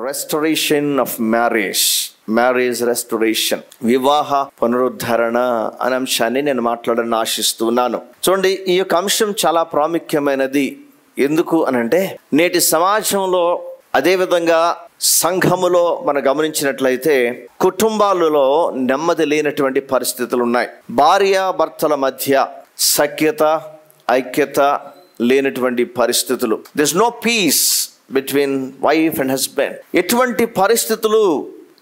Restoration of marriage restoration, వివాహ పునరుద్ధరణ అనే అంశాన్ని నేను మాట్లాడాలని ఆశిస్తున్నాను. చూడండి, ఈ యొక్క అంశం చాలా ప్రాముఖ్యమైనది. ఎందుకు అనంటే నేటి సమాజంలో, అదేవిధంగా సంఘములో మనం గమనించినట్లయితే కుటుంబాలలో నెమ్మది లేనటువంటి పరిస్థితులు ఉన్నాయి. భార్యాభర్తల మధ్య సఖ్యత, ఐక్యత లేనటువంటి పరిస్థితులు. This no peace between wife and husband. ఎటువంటి పరిస్థితులు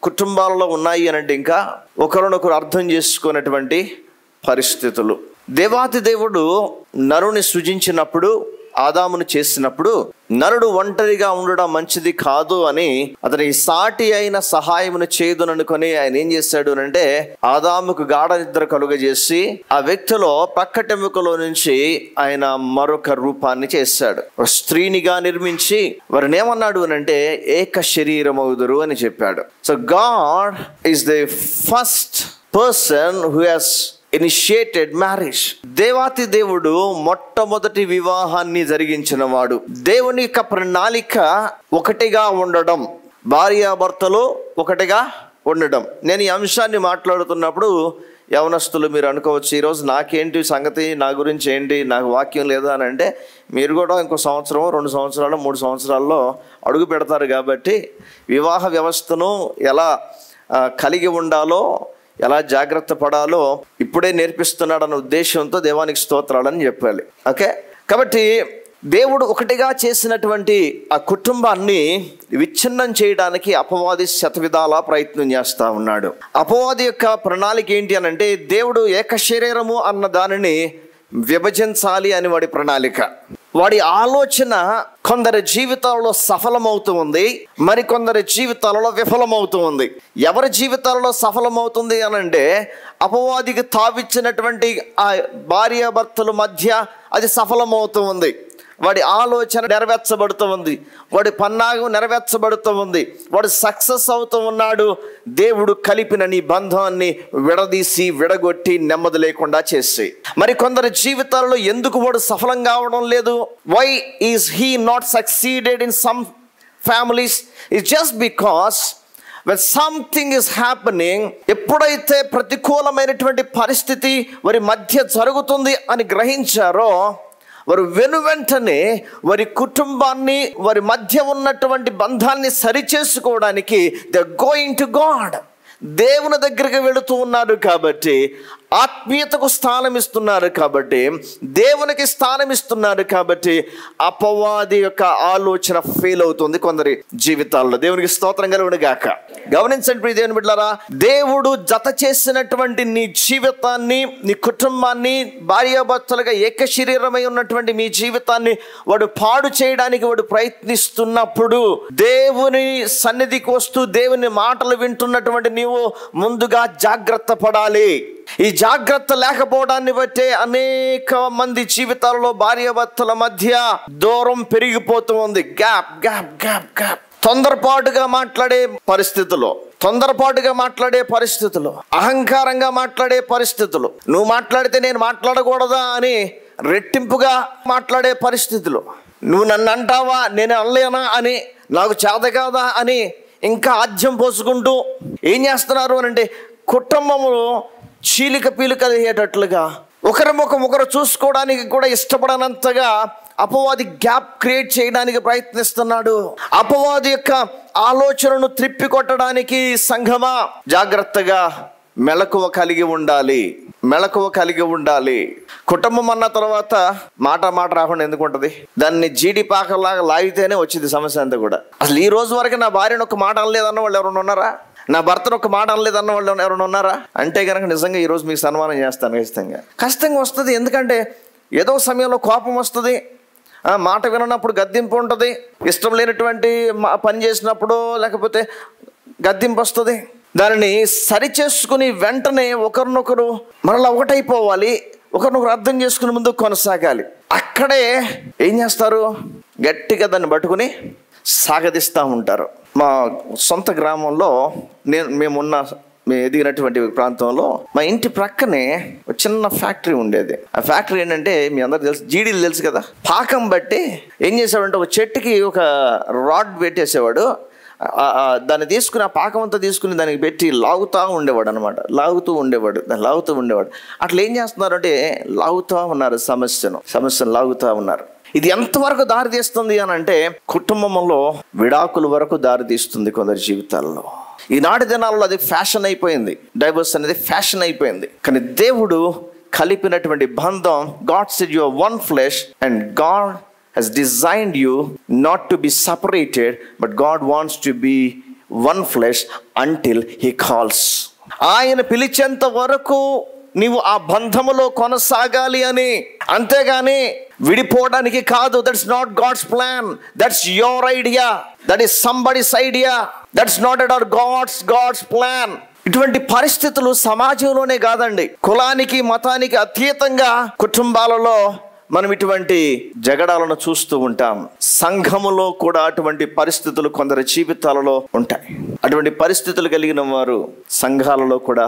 కుటుంబాలలో ఉన్నాయి అనంటే ఇంకా ఒకరినొకరు అర్థం చేసుకున్నటువంటి పరిస్థితులు. దేవాతి దేవుడు నరుని సృజించినప్పుడు, ఆదామును చేసినప్పుడు నరుడు ఒంటరిగా ఉండడం మంచిది కాదు అని అతనికి సాటి అయిన సహాయమును చేయదుననుకొని ఆయన ఏం చేశాడు అంటే ఆదాముకు గాఢ నిద్ర కలుగజేసి ఆ వ్యక్తిలో పక్కటెముకలో నుంచి ఆయన మరొక రూపాన్ని చేశాడు. స్త్రీనిగా నిర్మించి వారిని ఏమన్నాడు అంటే ఏక శరీరమవుదురు అని చెప్పాడు. So God is the first person who has initiated marriage. దేవాతి దేవుడు మొట్టమొదటి వివాహాన్ని జరిగించిన వాడు. దేవుని యొక్క ప్రణాళిక ఒకటిగా ఉండడం, భార్యాభర్తలు ఒకటిగా ఉండడం. నేను ఈ అంశాన్ని మాట్లాడుతున్నప్పుడు యవనస్తులు మీరు అనుకోవచ్చు, ఈరోజు నాకేంటి సంగతి, నా గురించి ఏంటి, నాకు వాక్యం లేదా అని అంటే మీరు కూడా ఇంకో సంవత్సరం, 2 సంవత్సరాలు, 3 సంవత్సరాల్లో అడుగు పెడతారు. కాబట్టి వివాహ వ్యవస్థను ఎలా కలిగి ఉండాలో, ఎలా జాగ్రత్త పడాలో ఇప్పుడే నేర్పిస్తున్నాడన్న ఉద్దేశంతో దేవానికి స్తోత్రాలని చెప్పాలి. ఓకే, కాబట్టి దేవుడు ఒకటిగా చేసినటువంటి ఆ కుటుంబాన్ని విచ్ఛిన్నం చేయడానికి అపవాది శతవిధాలా ప్రయత్నం చేస్తూ ఉన్నాడు. అపవాది యొక్క ప్రణాళిక ఏంటి అని అంటే దేవుడు ఏక శరీరము అన్న దానిని విభజించాలి అని వాడి ప్రణాళిక. వాడి ఆలోచన కొందరి జీవితాలలో సఫలమవుతూ ఉంది, మరికొందరి జీవితాలలో విఫలమవుతూ ఉంది. ఎవరి జీవితాలలో సఫలమవుతుంది అని అంటే అపవాదికి తావిచ్చినటువంటి ఆ భార్యాభర్తల మధ్య అది సఫలమవుతూ ఉంది. వాడి ఆలోచన నెరవేర్చబడుతూ ఉంది, వాడి పన్నాగం నెరవేర్చబడుతూ ఉంది, వాడు సక్సెస్ అవుతూ ఉన్నాడు. దేవుడు కలిపిన నీ బంధాన్ని విడగొట్టి నెమ్మది లేకుండా చేసి మరి కొందరి జీవితాల్లో ఎందుకు వాడు సఫలం కావడం లేదు? Why is he not succeeded in some families? It's just because when something is happening, ఎప్పుడైతే ప్రతికూలమైనటువంటి పరిస్థితి వారి మధ్య జరుగుతుంది అని గ్రహించారో వారు వెనువెంటనే వారి కుటుంబాన్ని, వారి మధ్య ఉన్నటువంటి బంధాన్ని సరిచేసుకోవడానికి they are going to God, దేవుని దగ్గరికి వెళుతూ ఉన్నారు. కాబట్టి ఆత్మీయతకు స్థానం ఇస్తున్నారు, కాబట్టి దేవునికి స్థానం ఇస్తున్నారు. కాబట్టి అపవాది యొక్క ఆలోచన ఫెయిల్ అవుతుంది కొందరి జీవితాల్లో. దేవునికి స్తోత్రం కలుగును గాక. గమనించండి ప్రియ దేవుని బిడ్డలారా, దేవుడు జత చేసినటువంటి నీ జీవితాన్ని, నీ కుటుంబాన్ని, భార్యాభర్తలుగా ఏక శరీరమై ఉన్నటువంటి మీ జీవితాన్ని వాడు పాడు చేయడానికి వాడు ప్రయత్నిస్తున్నప్పుడు దేవుని సన్నిధికి వస్తూ దేవుని మాటలు వింటున్నటువంటి నీవు ముందుగా జాగ్రత్త పడాలి. ఈ జాగ్రత్త లేకపోవడాన్ని బట్టే అనేక మంది జీవితాలలో భార్యాభర్తల మధ్య దూరం పెరిగిపోతూ ఉంది. Gap gap gap gap. తొందరపాటుగా మాట్లాడే పరిస్థితులు, అహంకారంగా మాట్లాడే పరిస్థితులు, నువ్వు మాట్లాడితే నేను మాట్లాడకూడదా అని రెట్టింపుగా మాట్లాడే పరిస్థితులు, నువ్వు నన్ను అంటావా నేను అనలేనా అని, నాకు చేత కాదా అని ఇంకా ఆజ్యం పోసుకుంటూ ఏం చేస్తున్నారు అని అంటే కుటుంబములో చీలిక పీలిక అయ్యేటట్లుగా ఒకరి ముఖం ఒకరు చూసుకోవడానికి కూడా ఇష్టపడనంతగా అపవాది గ్యాప్ క్రియేట్ చేయడానికి ప్రయత్నిస్తున్నాడు. అపవాది యొక్క ఆలోచనను త్రిప్పికొట్టడానికి సంఘమా జాగ్రత్తగా మెలకువ కలిగి ఉండాలి. కుటుంబం అన్న తర్వాత మాట రాకుండా ఎందుకు ఉంటుంది? దాన్ని జీడి పాకలాగా లాగితేనే వచ్చింది సమస్య అంతా కూడా. అసలు ఈ రోజు వరకు నా భార్యను ఒక మాట అనలేదన్న వాళ్ళు ఎవరైనా ఉన్నారా? నా భర్తను ఒక మాట అనలేదన్న వాళ్ళు ఎవరైనా ఉన్నారా? అంటే కనుక నిజంగా ఈరోజు మీకు సన్మానం చేస్తాను. కష్టంగా వస్తుంది. ఎందుకంటే ఏదో సమయంలో కోపం వస్తుంది, మాట వినప్పుడు గద్దింపు ఉంటుంది, ఇష్టం లేనటువంటి పని చేసినప్పుడు లేకపోతే గద్దింపు వస్తుంది. దానిని సరిచేసుకుని వెంటనే ఒకరినొకరు మరలా ఒకటైపోవాలి, ఒకరినొకరు అర్థం చేసుకుని ముందుకు కొనసాగాలి. అక్కడే ఏం చేస్తారు? గట్టిగా దాన్ని పట్టుకుని సాగదీస్తూ ఉంటారు. మా సొంత గ్రామంలో మేము ఎదిగినటువంటి ప్రాంతంలో మా ఇంటి ప్రక్కనే ఒక చిన్న ఫ్యాక్టరీ ఉండేది. ఆ ఫ్యాక్టరీ ఏంటంటే మీ అందరికి తెలుసు, జీడీలు తెలుసు కదా. పాకం బట్టి ఏం చేసేవాడంటే ఒక చెట్టుకి ఒక రాడ్ పెట్టేసేవాడు. దాన్ని తీసుకుని, ఆ పాకం అంతా తీసుకుని దానికి పెట్టి లాగుతూ ఉండేవాడు అనమాట. లాగుతూ ఉండేవాడు. అట్లా ఏం చేస్తున్నారు అంటే లాగుతూ ఉన్నారు, సమస్యను లాగుతూ ఉన్నారు. ఇది ఎంతవరకు దారి తీస్తుంది అని అంటే కుటుంబంలో విడాకుల వరకు దారి తీస్తుంది కొందరి జీవితాల్లో. ఈనాటి దినాల్లో అది ఫ్యాషన్ అయిపోయింది, డైవర్స్ అనేది ఫ్యాషన్ అయిపోయింది. కానీ దేవుడు కలిపినటువంటి బంధం, God said you are one flesh and God has designed you not to be separated, but God wants to be one flesh until He calls. ఆయన పిలిచేంత వరకు నీవు ఆ బంధములో కొనసాగాలి అని, అంతేగాని విడిపోవడానికి కాదు. That's not God's plan, that's your idea, that is somebody's idea, that's not at our God's plan. ఇటువంటి పరిస్థితులు సమాజంలోనే కాదండి, కులానికి మతానికి అతీతంగా కుటుంబాలలో మనం ఇటువంటి జగడాలను చూస్తూ ఉంటాం. సంఘములో కూడా అటువంటి పరిస్థితులు కొందరి జీవితాలలో ఉంటాయి. అటువంటి పరిస్థితులు కలిగిన వారు సంఘాలలో కూడా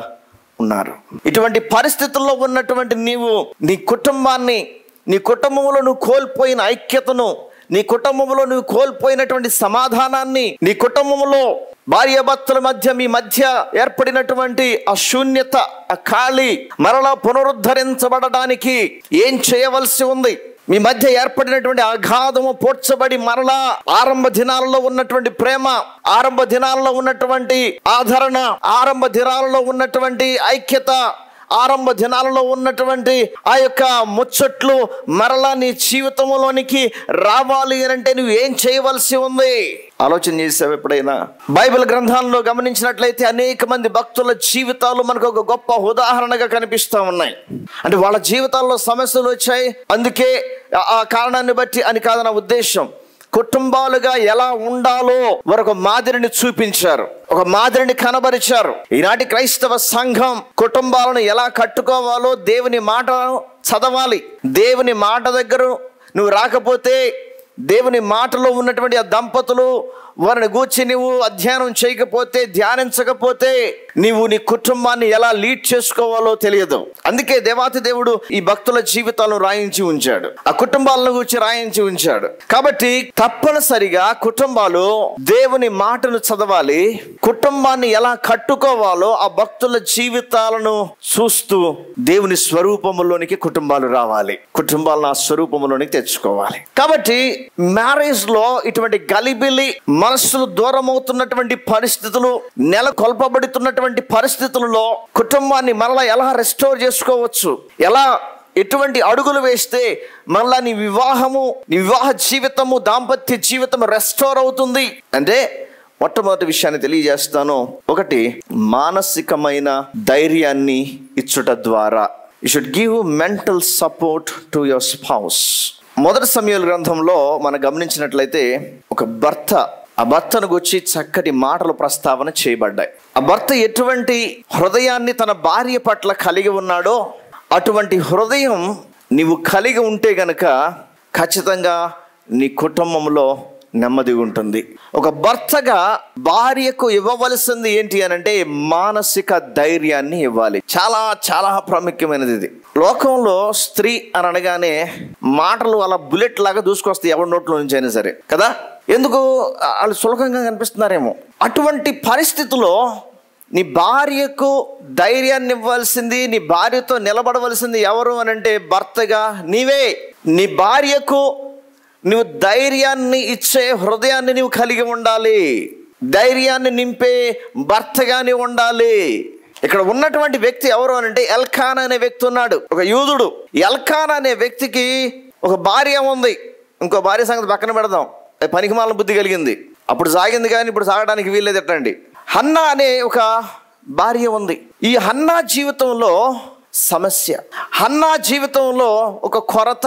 ఉన్నారు. ఇటువంటి పరిస్థితుల్లో ఉన్నటువంటి నీవు నీ కుటుంబాన్ని, నీ కుటుంబంలో నువ్వు కోల్పోయిన ఐక్యతను, నీ కుటుంబంలో నువ్వు కోల్పోయినటువంటి సమాధానాన్ని, నీ కుటుంబంలో భార్యాభర్తల మధ్య మీ మధ్య ఏర్పడినటువంటి ఆ శూన్యత, ఆ ఖాళీ మరలా పునరుద్ధరించబడడానికి ఏం చేయవలసి ఉంది? మీ మధ్య ఏర్పడినటువంటి అగాధము పోడ్చబడి మరలా ఆరంభ దినాలలో ఉన్నటువంటి ప్రేమ, ఆరంభ దినాలలో ఉన్నటువంటి ఆదరణ, ఆరంభ దినాలలో ఉన్నటువంటి ఐక్యత, ఆరంభ దినాలలో ఉన్నటువంటి ఆ యొక్క ముచ్చట్లు మరలా నీ జీవితంలోనికి రావాలి అంటే నువ్వు ఏం చేయవలసి ఉంది? ఆలోచన చేసావు ఎప్పుడైనా? బైబిల్ గ్రంథాల్లో గమనించినట్లయితే అనేక మంది భక్తుల జీవితాలు మనకు ఒక గొప్ప ఉదాహరణగా కనిపిస్తూ ఉన్నాయి. అంటే వాళ్ళ జీవితాల్లో సమస్యలు వచ్చాయి, అందుకే ఆ కారణాన్ని బట్టి అని కాదు నా ఉద్దేశం. కుటుంబాలుగా ఎలా ఉండాలో వారు ఒక మాదిరిని చూపించారు, ఒక మాదిరిని కనబరిచారు. ఈనాటి క్రైస్తవ సంఘం కుటుంబాలను ఎలా కట్టుకోవాలో దేవుని మాట చదవాలి. దేవుని మాట దగ్గర నువ్వు రాకపోతే, దేవుని మాటలో ఉన్నటువంటి ఆ దంపతులు వారిని గూర్చి నువ్వు అధ్యయనం చేయకపోతే, ధ్యానించకపోతే నీవు నీ కుటుంబాన్ని ఎలా లీడ్ చేసుకోవాలో తెలియదు. అందుకే దేవాతి దేవుడు ఈ భక్తుల జీవితాలను రాయించి ఉంచాడు, ఆ కుటుంబాలను గురించి రాయించి ఉంచాడు. కాబట్టి తప్పనిసరిగా కుటుంబాలు దేవుని మాటను చదవాలి. కుటుంబాన్ని ఎలా కట్టుకోవాలో ఆ భక్తుల జీవితాలను చూస్తూ దేవుని స్వరూపములోనికి కుటుంబాలు రావాలి, కుటుంబాలను ఆ స్వరూపములోనికి తెచ్చుకోవాలి. కాబట్టి మ్యారేజ్ లో ఇటువంటి గలిబిలి, మనస్సులు దూరం అవుతున్నటువంటి పరిస్థితులు, నెలకొల్పబడుతున్నటువంటి పరిస్థితులలో కుటుంబాన్ని మరలా ఎలా రెస్టోర్ చేసుకోవచ్చు, ఎలా ఎటువంటి అడుగులు వేస్తే మరలా నీ వివాహము, నీ వివాహ జీవితము, దాంపత్య జీవితం రెస్టోర్ అవుతుంది అంటే మొట్టమొదటి విషయాన్ని తెలియజేస్తాను. ఒకటి, మానసికమైన ధైర్యాన్ని ఇచ్చుట ద్వారా. You should give mental support to your spouse. మొదటి సమూయేలు గ్రంథంలో మనం గమనించినట్లయితే ఒక భర్త, ఆ భర్తను గురించి చక్కటి మాటలు ప్రస్తావన చేయబడ్డాయి. ఆ భర్త ఎటువంటి హృదయాన్ని తన భార్య పట్ల కలిగి ఉన్నాడో అటువంటి హృదయం నీవు కలిగి ఉంటే గనక ఖచ్చితంగా నీ కుటుంబంలో నెమ్మది ఉంటుంది. ఒక భర్తగా భార్యకు ఇవ్వవలసింది ఏంటి అని అంటే మానసిక ధైర్యాన్ని ఇవ్వాలి. చాలా చాలా ప్రాముఖ్యమైనది ఇది. లోకంలో స్త్రీ అని అనగానే మాటలు అలా బుల్లెట్ లాగా దూసుకొస్తాయి ఎవరి నోట్లో నుంచి అయినా సరే కదా. ఎందుకు? వాళ్ళు సులభంగా కనిపిస్తున్నారేమో. అటువంటి పరిస్థితిలో నీ భార్యకు ధైర్యాన్ని ఇవ్వాల్సింది, నీ భార్యతో నిలబడవలసింది ఎవరు అని అంటే భర్తగా నీవే. నీ భార్యకు నువ్వు ధైర్యాన్ని ఇచ్చే హృదయాన్ని నువ్వు కలిగి ఉండాలి, ధైర్యాన్ని నింపే భర్తగానే ఉండాలి. ఇక్కడ ఉన్నటువంటి వ్యక్తి ఎవరు అని అంటే ఎల్కానా అనే వ్యక్తి ఉన్నాడు, ఒక యూదుడు. ఎల్కానా అనే వ్యక్తికి ఒక భార్య ఉంది. ఇంకో భార్య సంగతి పక్కన పెడదాం, పనికిమాల బుద్ధి కలిగింది, అప్పుడు సాగింది కానీ ఇప్పుడు సాగడానికి వీల్లేదు. ఎట్టండి, హన్నా అనే ఒక భార్య ఉంది. ఈ హన్నా జీవితంలో సమస్య, హన్నా జీవితంలో ఒక కొరత,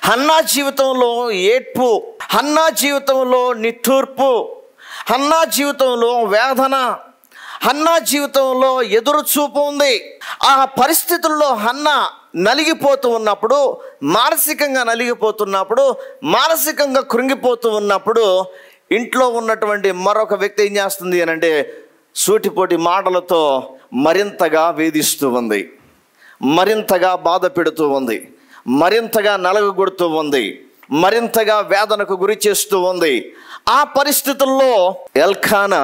హన్నా జీవితంలో ఏడ్పు, హన్నా జీవితంలో నిట్టూర్పు, హన్నా జీవితంలో వేదన, హన్నా జీవితంలో ఎదురు చూపు ఉంది. ఆ పరిస్థితుల్లో హన్నా నలిగిపోతూ ఉన్నప్పుడు, మానసికంగా నలిగిపోతున్నప్పుడు, మానసికంగా కృంగిపోతూ ఉన్నప్పుడు ఇంట్లో ఉన్నటువంటి మరొక వ్యక్తి ఏం చేస్తుంది అని అంటే సూటిపోటి మాటలతో మరింతగా వేధిస్తూ ఉంది, మరింతగా బాధ పెడుతూ ఉంది, మరింతగా నలగగొడుతూ ఉంది, మరింతగా వేదనకు గురి చేస్తూ ఉంది. ఆ పరిస్థితుల్లో ఎల్కానా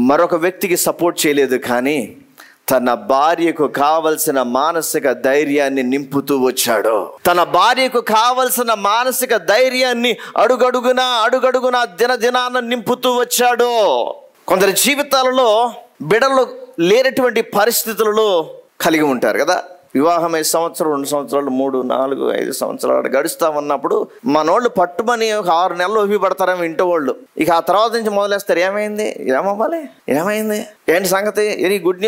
మరొక వ్యక్తికి సపోర్ట్ చేయలేదు, కానీ తన భార్యకు కావలసిన మానసిక ధైర్యాన్ని నింపుతూ వచ్చాడు. తన భార్యకు కావలసిన మానసిక ధైర్యాన్ని అడుగడుగునా దినదినాన నింపుతూ వచ్చాడు. కొందరి జీవితాలలో బిడ్డలు లేనటువంటి పరిస్థితులలో కలిగి ఉంటారు కదా. వివాహమై సంవత్సరం, 2 సంవత్సరాలు, 3, 4, 5 సంవత్సరాలు గడుస్తా ఉన్నప్పుడు మనోళ్ళు పట్టుమని ఒక 6 నెలలు ఊపిపడతారేమో ఇంటి వాళ్ళు. ఇక ఆ తర్వాత నుంచి మొదలేస్తారు, ఏమైంది, ఏమవ్వాలి, ఏమైంది, ఏంటి సంగతి, ఎనీ గుడ్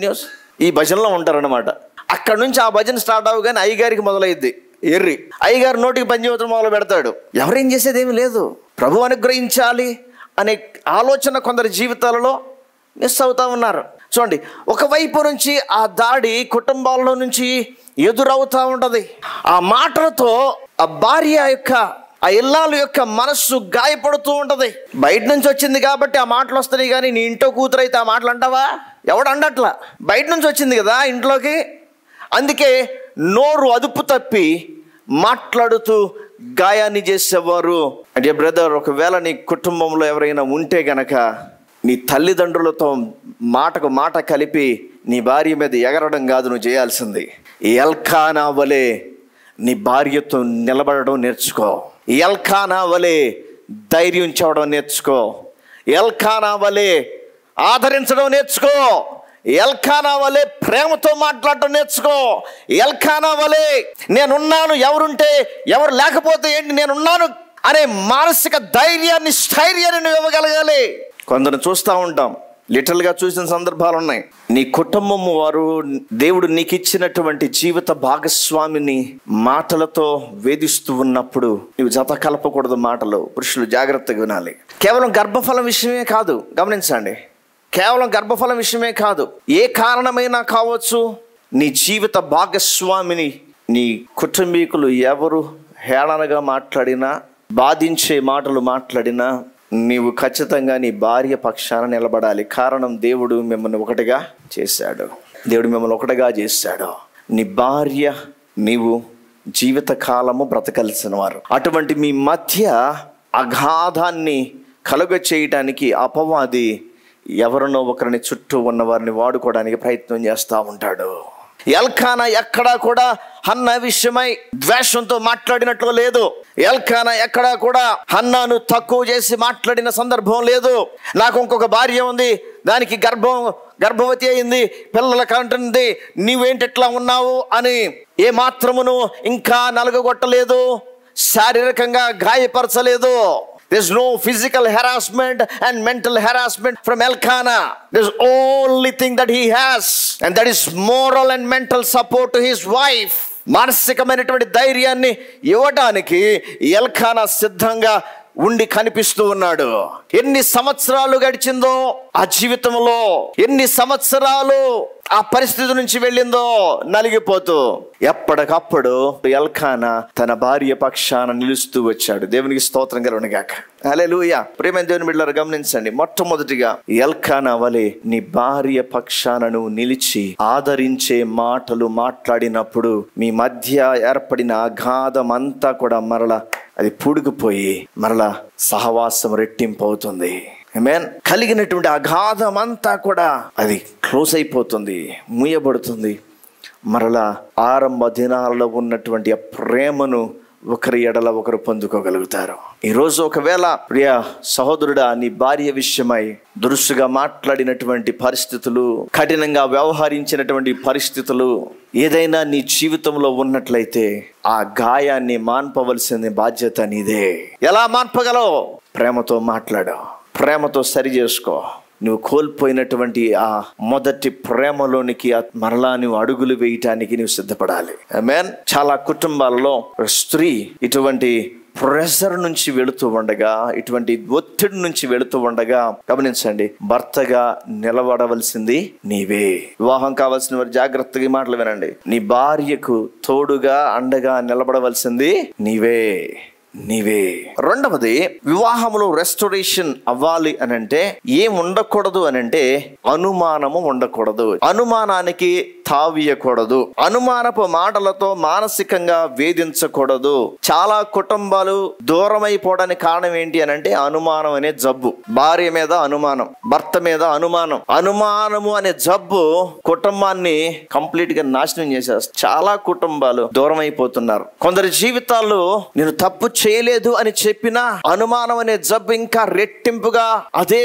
న్యూస్. ఈ భజనలో ఉంటారనమాట. అక్కడ నుంచి ఆ భజన స్టార్ట్ అవ్వగానే అయ్యగారికి మొదలైద్ది ఎర్రి. అయ్యగారు నోటికి పంచవతం మొదలు పెడతాడు. ఎవరేం చేసేది ఏమీ లేదు, ప్రభు అనుగ్రహించాలి అనే ఆలోచన కొందరి జీవితాలలో మిస్ అవుతా ఉన్నారు. చూడండి, ఒకవైపు నుంచి ఆ దాడి కుటుంబాల్లో నుంచి ఎదురవుతా ఉంటది. ఆ మాటలతో ఆ భార్య యొక్క, ఆ ఇల్లాల యొక్క మనస్సు గాయపడుతూ ఉంటది. బయట నుంచి వచ్చింది కాబట్టి ఆ మాటలు వస్తున్నాయి, కానీ నీ ఇంట్లో కూతురు అయితే ఆ మాటలు అంటావా? ఎవడు అండట్లా, బయట నుంచి వచ్చింది కదా ఇంట్లోకి. అందుకే నోరు అదుపు తప్పి మాట్లాడుతూ గాయాన్ని చేసేవారు. అంటే బ్రదర్, ఒకవేళ నీ కుటుంబంలో ఎవరైనా ఉంటే గనక నీ తల్లిదండ్రులతో మాటకు మాట కలిపి నీ భార్య మీద ఎగరడం కాదు నువ్వు చేయాల్సింది. ఎల్కానా వలె నీ భార్యతో నిలబడడం నేర్చుకో. ఎల్కానా వలె ధైర్యం చేయడం నేర్చుకో. ఎల్కానా వలె ఆదరించడం నేర్చుకో. ఎల్కానా వలె ప్రేమతో మాట్లాడటం నేర్చుకో. ఎల్కానా వలె నేనున్నాను, ఎవరుంటే ఎవరు లేకపోతే ఏంటి, నేనున్నాను అనే మానసిక ధైర్యాన్ని, స్థైర్యాన్ని నువ్వు ఇవ్వగలగాలి. కొందరు చూస్తూ ఉంటాం, లిటరల్గా చూసిన సందర్భాలు ఉన్నాయి. నీ కుటుంబం వారు దేవుడు నీకు ఇచ్చినటువంటి జీవిత భాగస్వామిని మాటలతో వేధిస్తూ ఉన్నప్పుడు నువ్వు జత కలపకూడదు. మాటలు పురుషులు జాగ్రత్తగా వినాలి. కేవలం గర్భఫలం విషయమే కాదు, గమనించండి, కేవలం గర్భఫలం విషయమే కాదు, ఏ కారణమైనా కావచ్చు, నీ జీవిత భాగస్వామిని నీ కుటుంబీకులు ఎవరు హేళనగా మాట్లాడినా, బాధించే మాటలు మాట్లాడినా నీవు ఖచ్చితంగా నీ భార్య పక్షాన నిలబడాలి. కారణం, దేవుడు మిమ్మల్ని ఒకటిగా చేశాడు. నీ భార్య నీవు జీవిత కాలము బ్రతకలసిన వారు. అటువంటి మీ మధ్య అగాధాన్ని కలుగ చేయటానికి అపవాది ఎవరినో ఒకరిని చుట్టూ ఉన్న వారిని వాడుకోవడానికి ప్రయత్నం చేస్తూ ఉంటాడు. ఎల్కానా ఎక్కడా కూడా హన్నా విషయమై ద్వేషంతో మాట్లాడినట్లు లేదు. ఎల్కానా ఎక్కడా కూడా హన్నాను తక్కువ చేసి మాట్లాడిన సందర్భం లేదు. నాకు ఇంకొక భార్య ఉంది, దానికి గర్భవతి అయింది, పిల్లల కంటుంది, నీవేంటిట్లా ఉన్నావు అని ఏ మాత్రమును ఇంకా నలగగొట్టలేదు, శారీరకంగా గాయపరచలేదు. There's no physical harassment and mental harassment from Elkanah. There's only thing that he has, and that is moral and mental support to his wife. మానసికమైనటువంటి ధైర్యాన్ని ఇవ్వడానికి ఎల్కానా సిద్ధంగా ఉండి కనిపిస్తూ ఉన్నాడు. ఎన్ని సంవత్సరాలు గడిచిందో ఆ జీవితంలో, ఎన్ని సంవత్సరాలు ఆ పరిస్థితి నుంచి వెళ్ళిందో నలిగిపోతూ, ఎప్పటికప్పుడు ఎల్కానా తన భార్య పక్షాన నిలుస్తూ వచ్చాడు. దేవునికి స్తోత్రం కలుగునుగాక. హల్లెలూయా. ప్రియమైన దేవుని బిడ్డలారా, గమనించండి, మొట్టమొదటిగా ఎల్కానా వలె నీ భార్య పక్షాన నువ్వు నిలిచి ఆదరించే మాటలు మాట్లాడినప్పుడు మీ మధ్య ఏర్పడిన అగాధం అంతా కూడా మరలా అది పూడుకుపోయి మరలా సహవాసం రెట్టింపు అవుతుంది. ఆమేన్. కలిగినటువంటి అగాధం అంతా కూడా అది క్లోజ్ అయిపోతుంది, మూయబడుతుంది. మరలా ఆరంభ దినాలలో ఉన్నటువంటి ఆ ప్రేమను ఒకరి ఎడల ఒకరు పొందుకోగలుగుతారు. ఈరోజు ఒకవేళ ప్రియ సహోదరుడా, నీ భార్య విషయమై దురుసుగా మాట్లాడినటువంటి పరిస్థితులు, కఠినంగా వ్యవహరించినటువంటి పరిస్థితులు ఏదైనా నీ జీవితంలో ఉన్నట్లయితే ఆ గాయాన్ని మాన్పవలసిన బాధ్యత నీదే. ఎలా మాన్పగలవు? ప్రేమతో మాట్లాడు, ప్రేమతో సరి చేసుకో. నువ్వు కోల్పోయినటువంటి ఆ మొదటి ప్రేమలోనికి మరలా నువ్వు అడుగులు వేయటానికి నువ్వు సిద్ధపడాలి. ఆమేన్. చాలా కుటుంబాలలో స్త్రీ ఇటువంటి ప్రెషర్ నుంచి వెళుతూ ఉండగా, ఇటువంటి ఒత్తిడి నుంచి వెళుతూ ఉండగా, గమనించండి, భర్తగా నిలబడవలసింది నీవే. వివాహం కావాల్సిన వారు జాగ్రత్తగా మాటలు వినండి. నీ భార్యకు తోడుగా అండగా నిలబడవలసింది నీవే. రెండవది, వివాహంలో రెస్టోరేషన్ అవ్వాలి అనంటే ఏం ఉండకూడదు అనంటే అనుమానము ఉండకూడదు. అనుమానానికి తావీయకూడదు. అనుమానపు మాటలతో మానసికంగా వేధించకూడదు. చాలా కుటుంబాలు దూరం అయిపోవడానికి కారణం ఏంటి అని అంటే అనుమానం అనే జబ్బు. భార్య మీద అనుమానం, భర్త మీద అనుమానం. అనుమానము అనే జబ్బు కుటుంబాన్ని కంప్లీట్ గా నాశనం చేసేస్తుంది. చాలా కుటుంబాలు దూరం అయిపోతున్నారు. కొందరి జీవితాల్లో నేను తప్పు చేయలేదు అని చెప్పినా అనుమానం అనే జబ్బు ఇంకా రెట్టింపుగా అదే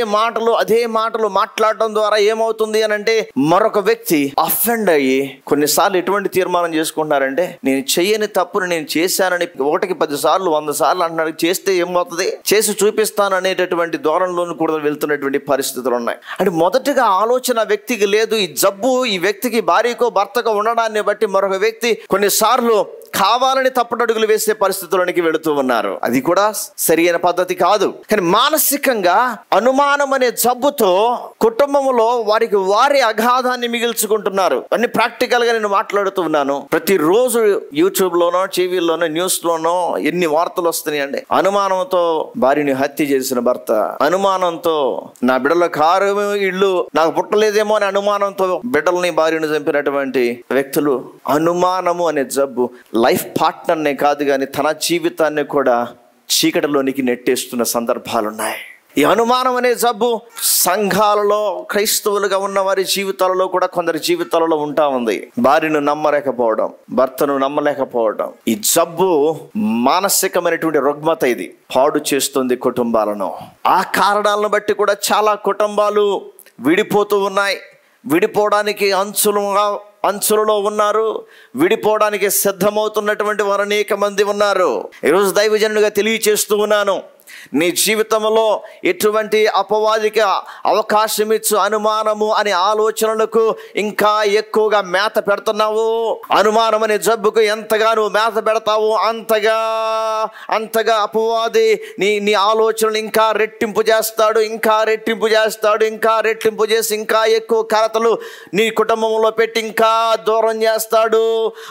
మాటలు మాట్లాడడం ద్వారా ఏమవుతుంది అని అంటే మరొక వ్యక్తి అఫెండ్ అయ్యి కొన్నిసార్లు ఎటువంటి తీర్మానం చేసుకుంటున్నారంటే నేను చెయ్యని తప్పును నేను చేశానని 1కి 10 సార్లు 100 సార్లు అంటున్నాడు. చేస్తే ఏమవుతుంది, చేసి చూపిస్తాను అనేటటువంటి ధోరణిలోనూ కూడా వెళ్తున్నటువంటి పరిస్థితులు ఉన్నాయి. అంటే మొదటగా ఆలోచన వ్యక్తికి లేదు. ఈ జబ్బు ఈ వ్యక్తికి భార్యకో భర్తకో ఉండడాన్ని బట్టి మరొక వ్యక్తి కొన్నిసార్లు కావాలని తప్పుడడుగులు వేసే పరిస్థితుల్లోనికి వెళుతూ ఉన్నారు. అది కూడా సరైన పద్ధతి కాదు. కానీ మానసికంగా అనుమానం అనే జబ్బుతో కుటుంబంలో వారి అగాధాన్ని మిగిల్చుకుంటున్నారు. అన్ని ప్రాక్టికల్ గా నేను మాట్లాడుతూ ఉన్నాను. ప్రతిరోజు యూట్యూబ్ లోనో టీవీలోనో న్యూస్ లోనో ఎన్ని వార్తలు వస్తున్నాయండి. అనుమానంతో భార్యని హత్య చేసిన భర్త, అనుమానంతో నా బిడ్డల కారు ఇల్లు నాకు పుట్టలేదేమో అని అనుమానంతో బిడ్డల్ని భార్యను చంపినటువంటి వ్యక్తులు. అనుమానము అనే జబ్బు లైఫ్ పార్ట్నర్నే కాదు కానీ తన జీవితాన్ని కూడా చీకటిలోనికి నెట్టేస్తున్న సందర్భాలున్నాయి. ఈ అనుమానం అనే జబ్బు సంఘాలలో క్రైస్తవులుగా ఉన్న వారి జీవితాలలో కూడా కొందరి జీవితాలలో ఉంటా ఉంది. భార్యను నమ్మలేకపోవడం, భర్తను నమ్మలేకపోవడం. ఈ జబ్బు మానసికమైనటువంటి రుగ్మత. ఇది పాడు చేస్తుంది కుటుంబాలను. ఆ కారణాలను బట్టి కూడా చాలా కుటుంబాలు విడిపోతూ ఉన్నాయి. విడిపోవడానికి అంచులలో ఉన్నారు. విడిపోవడానికి సిద్ధమవుతున్నటువంటి వారు అనేక మంది ఉన్నారు. ఈరోజు దైవజనుడిగా తెలియచేస్తూ ఉన్నాను, నీ జీవితంలో ఎటువంటి అపవాదికి అవకాశం ఇచ్చు అనుమానము అనే ఆలోచనలకు ఇంకా ఎక్కువగా మేత పెడుతున్నావు. అనుమానం అనే జబ్బుకు ఎంతగా నువ్వు మేత పెడతావు అంతగా అపవాది నీ ఆలోచనలు ఇంకా రెట్టింపు చేస్తాడు, ఇంకా రెట్టింపు చేసి ఇంకా ఎక్కువ కలతలు నీ కుటుంబంలో పెట్టి ఇంకా దూరం చేస్తాడు.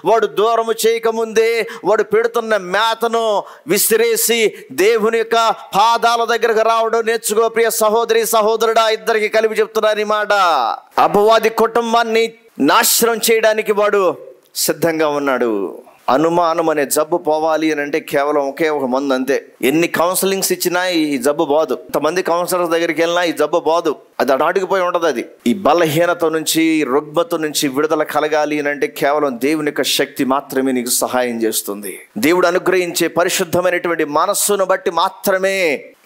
వాడు దూరము చేయకముందే వాడు పెడుతున్న మేతను విసిరేసి దేవుని యొక్క పాదాల దగ్గరకు రావడం నేర్చుకో ప్రియ సహోదరి సహోదరుడా. ఇద్దరికి కలిపి చెప్తున్నాను ఈ మాట. అపవాది కుటుంబాన్ని నాశనం చేయడానికి వాడు సిద్ధంగా ఉన్నాడు. అనుమానం అనే జబ్బు పోవాలి అని అంటే కేవలం ఒకే ఒక మందు అంతే. ఎన్ని కౌన్సిలింగ్స్ ఇచ్చినా ఈ జబ్బు పోదు. ఇంతమంది కౌన్సిలర్స్ దగ్గరికి వెళ్ళినా ఈ జబ్బు పోదు. అది అడాడిగిపోయి ఉండదు. అది ఈ బలహీనత నుంచి రుగ్మత నుంచి విడుదల కలగాలి అని అంటే కేవలం దేవుని యొక్క శక్తి మాత్రమే నీకు సహాయం చేస్తుంది. దేవుడు అనుగ్రహించే పరిశుద్ధమైనటువంటి మనస్సును బట్టి మాత్రమే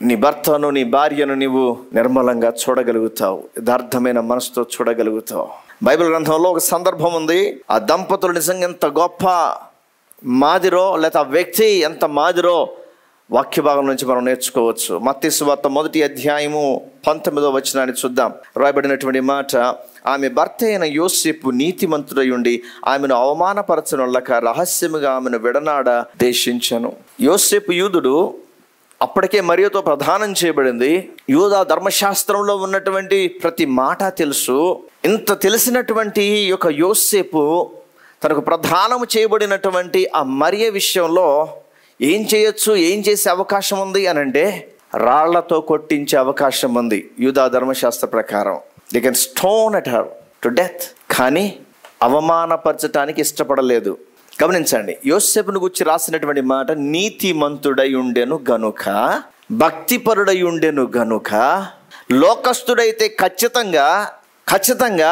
నీ భర్తను నీ భార్యను నీవు నిర్మలంగా చూడగలుగుతావు, యథార్థమైన మనసుతో చూడగలుగుతావు. బైబిల్ గ్రంథంలో ఒక సందర్భం ఉంది. ఆ దంపతులు నిజంగా ఎంత గొప్ప మాదిరో లేదా ఆ వ్యక్తి ఎంత మాదిరో వాక్య భాగం నుంచి మనం నేర్చుకోవచ్చు. మత్తయి సువార్త 1వ అధ్యాయము 19వ వచనాన్ని చూద్దాం. రాయబడినటువంటి మాట, ఆమె భర్త అయిన యోసేపు నీతిమంతుడై ఉండి ఆమెను అవమానపరచనులక రహస్యముగా ఆమెను విడనాడ దేశించను. యోసేపు యూదుడు, అప్పటికే మరియతో ప్రదానం చేయబడింది. యూదా ధర్మశాస్త్రంలో ఉన్నటువంటి ప్రతి మాట తెలుసు. ఇంత తెలిసినటువంటి యొక్క యోసేపు తనకు ప్రదానం చేయబడినటువంటి ఆ మరియ విషయంలో ఏం చేయొచ్చు, ఏం చేసే అవకాశం ఉంది అని అంటే రాళ్లతో కొట్టించే అవకాశం ఉంది యూదా ధర్మశాస్త్ర ప్రకారం. They can stone at her to death. కానీ అవమానపరచటానికి ఇష్టపడలేదు. గమనించండి, యోసేపును గురించి రాసినటువంటి మాట, నీతిమంతుడై ఉండెను గనుక, భక్తిపరుడై ఉండెను గనుక, లోకస్తుడైతే ఖచ్చితంగా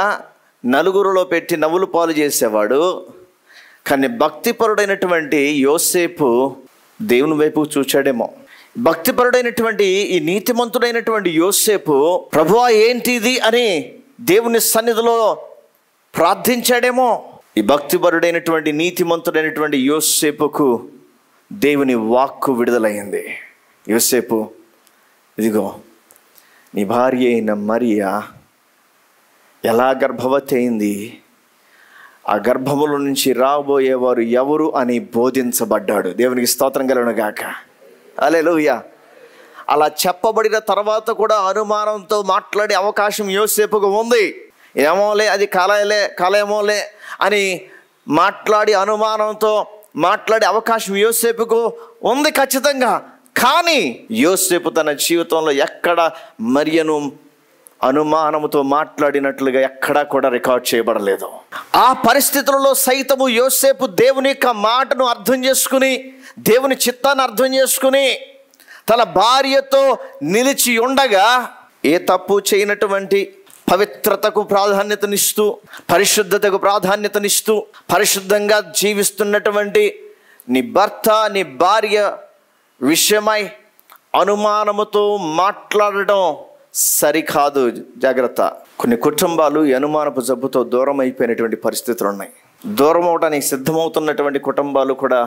నలుగురిలో పెట్టి నవ్వులు పాలు చేసేవాడు. కానీ భక్తిపరుడైనటువంటి యోసేపు దేవుని వైపు చూచాడేమో. భక్తిపరుడైనటువంటి ఈ నీతిమంతుడైనటువంటి యోసేపు ప్రభువా ఏంటిది అని దేవుని సన్నిధిలో ప్రార్థించాడేమో. ఈ భక్తిపరుడైనటువంటి నీతిమంతుడైనటువంటి యోసేపుకు దేవుని వాక్కు విడుదలయ్యింది. యోసేపు, ఇదిగో నీ భార్య అయిన మరియా ఎలా గర్భవతి అయింది, ఆ గర్భముల నుంచి రాబోయేవారు ఎవరు అని బోధించబడ్డాడు. దేవునికి స్తోత్రం కలుగును గాక. హల్లెలూయా. అలా చెప్పబడిన తర్వాత కూడా అనుమానంతో మాట్లాడే అవకాశం యోసేపుకు ఉంది. ఏమోలే, అది కలయేమోలే అని అనుమానంతో మాట్లాడే అవకాశం యోసేపుకు ఉంది ఖచ్చితంగా. కానీ యోసేపు తన జీవితంలో ఎక్కడ మరియను అనుమానముతో మాట్లాడినట్లుగా ఎక్కడా కూడా రికార్డ్ చేయబడలేదు. ఆ పరిస్థితులలో సైతము యోసేపు దేవుని యొక్క మాటను అర్థం చేసుకుని, దేవుని చిత్తాన్ని అర్థం చేసుకుని తన భార్యతో నిలిచి ఉండగా, ఏ తప్పు చేయనటువంటి పవిత్రతకు ప్రాధాన్యతనిస్తూ, పరిశుద్ధతకు ప్రాధాన్యతనిస్తూ, పరిశుద్ధంగా జీవిస్తున్నటువంటి నీ భర్త, నీ భార్య విషయమై అనుమానముతో మాట్లాడడం సరికాదు. జాగ్రత్త. కొన్ని కుటుంబాలు ఈ అనుమానపు జబ్బుతో దూరం అయిపోయినటువంటి పరిస్థితులు ఉన్నాయి. దూరం అవడానికి సిద్ధమవుతున్నటువంటి కుటుంబాలు కూడా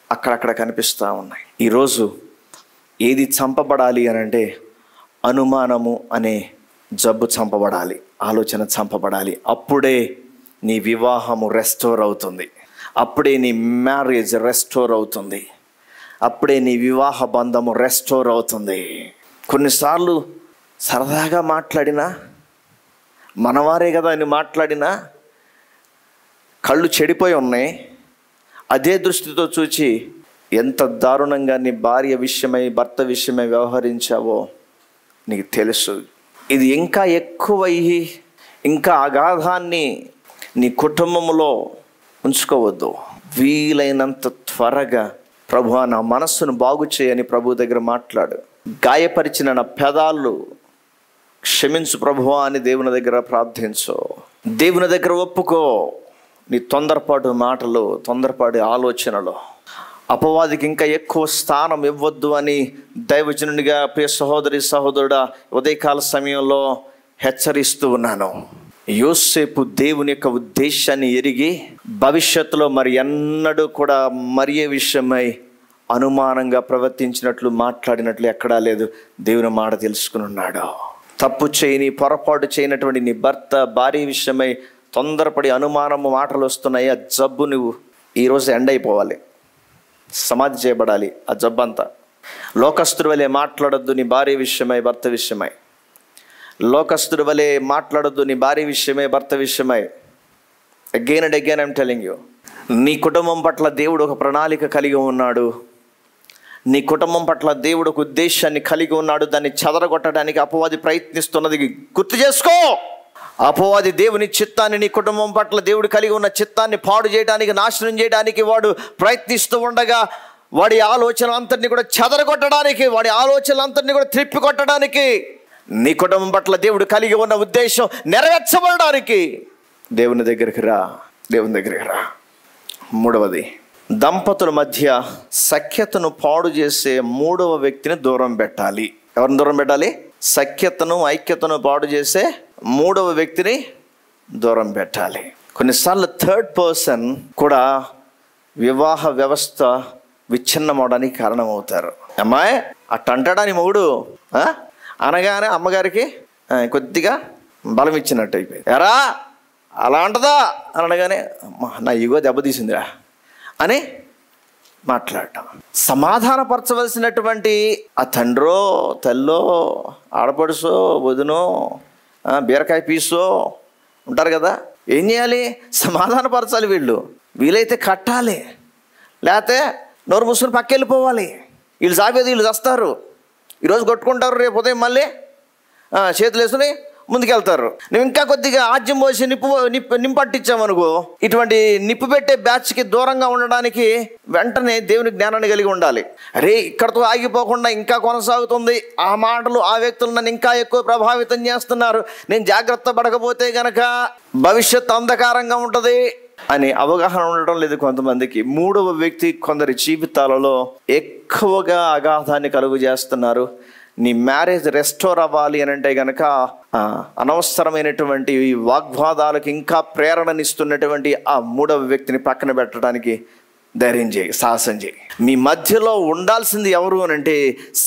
అక్కడక్కడ కనిపిస్తూ ఉన్నాయి. ఈరోజు ఏది చంపబడాలి అని అంటే అనుమానము అనే జబ్బు చంపబడాలి, ఆలోచన చంపబడాలి. అప్పుడే నీ వివాహము రెస్టోర్ అవుతుంది, అప్పుడే నీ మ్యారేజ్ రెస్టోర్ అవుతుంది, అప్పుడే నీ వివాహ బంధము రెస్టోర్ అవుతుంది. కొన్నిసార్లు సరదాగా మాట్లాడినా, మనవారే కదా అని మాట్లాడినా కళ్ళు చెడిపోయి ఉన్నాయి. అదే దృష్టితో చూచి ఎంత దారుణంగా నీ భార్య విషయమై, భర్త విషయమై వ్యవహరించావో నీకు తెలుసు. ఇది ఇంకా ఎక్కువయ్యి ఇంకా అగాధాన్ని నీ కుటుంబంలో ఉంచుకోవద్దు. వీలైనంత త్వరగా ప్రభువా నా మనస్సును బాగు చేయని ప్రభు దగ్గర మాట్లాడు. గాయపరిచిన నా పెదాలు క్షమించు ప్రభువా అని దేవుని దగ్గర ప్రార్థించు. దేవుని దగ్గర ఒప్పుకో. నీ తొందరపాటు మాటలు, తొందరపాటు ఆలోచనలు అపవాదికి ఇంకా ఎక్కువ స్థానం ఇవ్వద్దు అని దైవజనునిగా, ప్రియ సహోదరి సహోదరుడా, ఉదయకాల సమయంలో హెచ్చరిస్తూ ఉన్నాను. యోసేపు దేవుని యొక్క ఉద్దేశాన్ని ఎరిగి భవిష్యత్తులో మరి ఎన్నడూ కూడా మరియ విషయమై అనుమానంగా ప్రవర్తించినట్లు, మాట్లాడినట్లు ఎక్కడా లేదు. దేవుని మాట తెలుసుకుని ఉన్నాడు. తప్పు చేయని, పొరపాటు చేయనటువంటి నీ భర్త, భార్య విషయమై తొందరపడి అనుమానము మాటలు వస్తున్నాయి. ఆ జబ్బు నువ్వు ఈరోజు ఎండ్ అయిపోవాలి, సమాధి చేయబడాలి. ఆ జబ్బంతా లోకస్తుడి వలె మాట్లాడొద్దు నీ భార్య విషయమై, భర్త విషయమై. లోకస్తుడి వలె మాట్లాడొద్దు నీ భార్య విషయమై, భర్త విషయమై. Again and again I'm telling you, నీ కుటుంబం పట్ల దేవుడు ఒక ప్రణాళిక కలిగి ఉన్నాడు. నీ కుటుంబం పట్ల దేవుడు ఒక ఉద్దేశాన్ని కలిగి ఉన్నాడు. దాన్ని చెదరగొట్టడానికి అపవాది ప్రయత్నిస్తున్నది గుర్తు చేసుకో. అపవాది దేవుని చిత్తాన్ని, నీ కుటుంబం పట్ల దేవుడు కలిగి ఉన్న చిత్తాన్ని పాడు చేయడానికి, నాశనం చేయడానికి వాడు ప్రయత్నిస్తూ ఉండగా, వాడి ఆలోచనలంతటినీ కూడా చెదరగొట్టడానికి, వాడి ఆలోచనలంతటినీ కూడా త్రిప్పికొట్టడానికి, నీ కుటుంబం పట్ల దేవుడు కలిగి ఉన్న ఉద్దేశం నెరవేర్చబడడానికి దేవుని దగ్గరికి రా, దేవుని దగ్గరికి రా. మూడవది, దంపతుల మధ్య సఖ్యతను పాడు చేసే మూడవ వ్యక్తిని దూరం పెట్టాలి. ఎవరిని దూరం పెట్టాలి? సఖ్యతను, ఐక్యతను పాడు చేసే మూడవ వ్యక్తిని దూరం పెట్టాలి. కొన్నిసార్లు థర్డ్ పర్సన్ కూడా వివాహ వ్యవస్థ విచ్ఛిన్నమవడానికి కారణమవుతారు. అమ్మాయి అట్టంటాడని మొగుడు అనగానే అమ్మగారికి కొద్దిగా బలం ఇచ్చినట్టు అయిపోయింది. ఎరా అలా అంటదా అని అనగానే నా ఈగో దెబ్బతీసిందిరా అని మాట్లాడటం. సమాధానపరచవలసినటువంటి ఆ తండ్రో, తల్లో, ఆడపడుసో, వదినో, బీరకాయ పీసో ఉంటారు కదా, ఏం చేయాలి? సమాధానపరచాలి. వీలైతే కట్టాలి, లేకపోతే నోరు మూసుకొని పక్క వెళ్ళిపోవాలి. వీళ్ళు సాగేది వీళ్ళు చస్తారు. ఈరోజు కొట్టుకుంటారు, రేపు ఉదయం మళ్ళీ చేతులు వేసుకుని ముందుకెళ్తారు. నువ్వు ఇంకా కొద్దిగా ఆజ్యం పోసి నింపట్టించామనుకో, ఇటువంటి నిప్పు పెట్టే బ్యాచ్కి దూరంగా ఉండడానికి వెంటనే దేవుని జ్ఞానాన్ని కలిగి ఉండాలి. అరే ఇక్కడతో ఆగిపోకుండా ఇంకా కొనసాగుతుంది, ఆ మాటలు, ఆ వ్యక్తులు నన్ను ఇంకా ఎక్కువ ప్రభావితం చేస్తున్నారు, నేను జాగ్రత్త పడకపోతే గనక భవిష్యత్తు అంధకారంగా ఉంటుంది అని అవగాహన ఉండడం లేదు కొంతమందికి. మూడవ వ్యక్తి కొందరి జీవితాలలో ఎక్కువగా అగాధాన్ని కలుగు చేస్తున్నారు. నీ మ్యారేజ్ రెస్టోర్ అవ్వాలి అని అంటే గనక అనవసరమైనటువంటి వాగ్వాదాలకు ఇంకా ప్రేరణనిస్తున్నటువంటి ఆ మూడవ వ్యక్తిని పక్కన పెట్టడానికి ధైర్యం చేయి, సాహసం చేయి. మీ మధ్యలో ఉండాల్సింది ఎవరు అని అంటే